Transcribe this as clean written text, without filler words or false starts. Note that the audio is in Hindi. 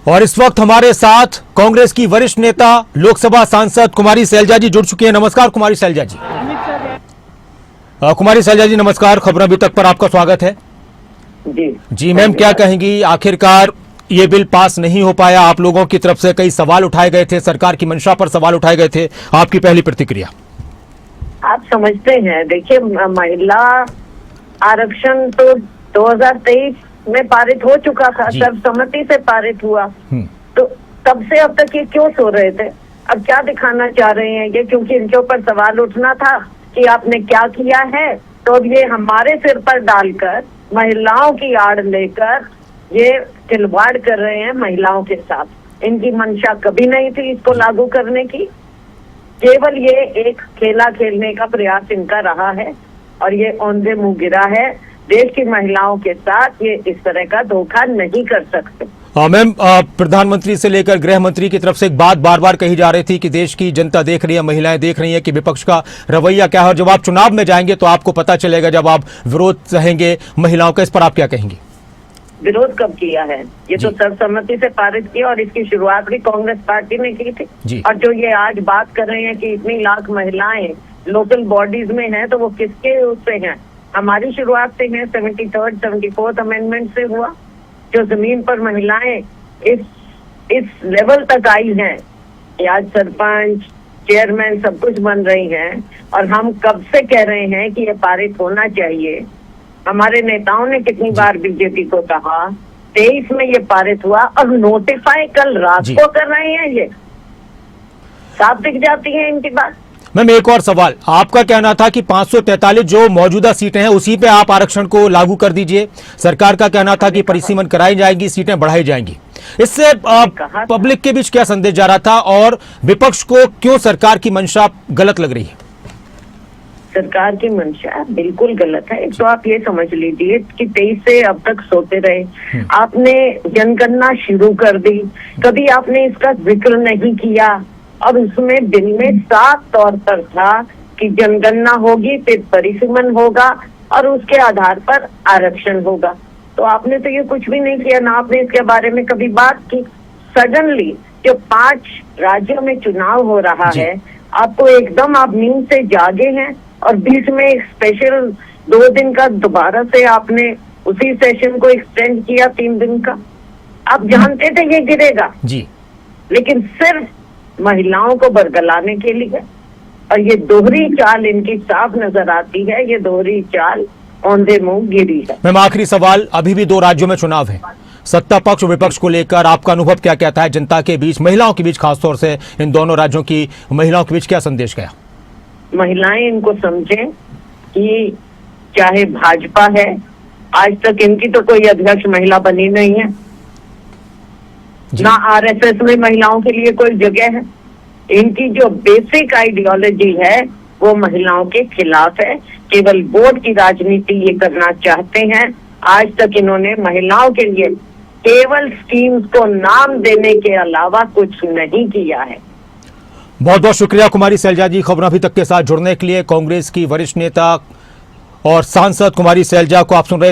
और इस वक्त हमारे साथ कांग्रेस की वरिष्ठ नेता लोकसभा सांसद कुमारी सैलजा जी जुड़ चुकी हैं। नमस्कार कुमारी सैलजा जी। कुमारी सैलजा जी नमस्कार, खबरों अभी तक पर आपका स्वागत है। जी मैम, क्या कहेंगी, आखिरकार ये बिल पास नहीं हो पाया, आप लोगों की तरफ से कई सवाल उठाए गए थे, सरकार की मंशा पर सवाल उठाए गए थे, आपकी पहली प्रतिक्रिया? आप समझते हैं, देखिए महिला आरक्षण तो 2023 में पारित हो चुका था, सर्वसम्मति से पारित हुआ। तो तब से अब तक ये क्यों सो रहे थे? अब क्या दिखाना चाह रहे हैं ये? क्योंकि इनके ऊपर सवाल उठना था कि आपने क्या किया है, तो अब ये हमारे सिर पर डालकर महिलाओं की आड़ लेकर ये खिलवाड़ कर रहे हैं महिलाओं के साथ। इनकी मंशा कभी नहीं थी इसको लागू करने की, केवल ये एक खेला खेलने का प्रयास इनका रहा है और ये औंधे मुंह गिरा है। देश की महिलाओं के साथ ये इस तरह का धोखा नहीं कर सकते। मैम, प्रधानमंत्री से लेकर गृह मंत्री की तरफ से एक बात बार बार कही जा रही थी कि देश की जनता देख रही है, महिलाएं देख रही है कि विपक्ष का रवैया क्या है, और जब आप चुनाव में जाएंगे तो आपको पता चलेगा, जब आप विरोध सहेंगे महिलाओं का। इस पर आप क्या कहेंगे? विरोध कब किया है? ये तो सर्वसम्मति से पारित किया और इसकी शुरुआत भी कांग्रेस पार्टी ने की थी। और जो ये आज बात कर रहे हैं कि इतनी लाख महिलाएं लोकल बॉडीज में हैं, तो वो किसके उससे हैं? हमारी शुरुआत से है, 73rd 74th अमेंडमेंट से हुआ, जो जमीन पर महिलाएं इस लेवल तक आई हैं कि आज सरपंच, चेयरमैन सब कुछ बन रही हैं। और हम कब से कह रहे हैं कि ये पारित होना चाहिए। हमारे नेताओं ने कितनी बार बीजेपी को कहा, 23 में ये पारित हुआ और नोटिफाई कल रात को कर रहे हैं। ये साफ दिख जाती है इनकी बात। मैम, एक और सवाल, आपका कहना था कि 543 जो मौजूदा सीटें हैं उसी पे आप आरक्षण को लागू कर दीजिए। सरकार का कहना था कि परिसीमन कराई जाएगी, सीटें बढ़ाई जाएंगी। इससे पब्लिक के बीच क्या संदेश जा रहा था, और विपक्ष को क्यों सरकार की मंशा गलत लग रही है? सरकार की मंशा बिल्कुल गलत है। एक तो आप ये समझ लीजिए कि 23 से अब तक सोते रहे। आपने जनगणना शुरू कर दी, कभी आपने इसका जिक्र नहीं किया। अब इसमें बिल में साफ तौर पर था कि जनगणना होगी, फिर परिसीमन होगा और उसके आधार पर आरक्षण होगा। तो आपने तो ये कुछ भी नहीं किया, ना आपने इसके बारे में कभी बात की। सडनली जो 5 राज्यों में चुनाव हो रहा है, आपको एकदम आप नींद से जागे हैं और बीच में एक स्पेशल 2 दिन का दोबारा से आपने उसी सेशन को एक्सटेंड किया 3 दिन का। आप जानते थे ये गिरेगा जी, लेकिन सिर्फ महिलाओं को बरगलाने के लिए। और ये दोहरी चाल इनकी साफ नजर आती है, ये दोहरी चाल औंधे मुंह गिरी है। मैम, आखिरी सवाल, अभी भी 2 राज्यों में चुनाव है, सत्ता पक्ष और विपक्ष को लेकर आपका अनुभव क्या कहता है? जनता के बीच, महिलाओं के बीच, खासतौर से इन दोनों राज्यों की महिलाओं के बीच क्या संदेश गया? महिलाएं इनको समझें कि चाहे भाजपा है, आज तक इनकी तो कोई अध्यक्ष महिला बनी नहीं है, ना आरएसएस में महिलाओं के लिए कोई जगह है। इनकी जो बेसिक आइडियोलॉजी है वो महिलाओं के खिलाफ है, केवल वोट की राजनीति ये करना चाहते हैं। आज तक इन्होंने महिलाओं के लिए केवल स्कीम्स को नाम देने के अलावा कुछ नहीं किया है। बहुत बहुत शुक्रिया कुमारी सैलजा जी, खबरों अभी तक के साथ जुड़ने के लिए। कांग्रेस की वरिष्ठ नेता और सांसद कुमारी सैलजा को आप सुन रहे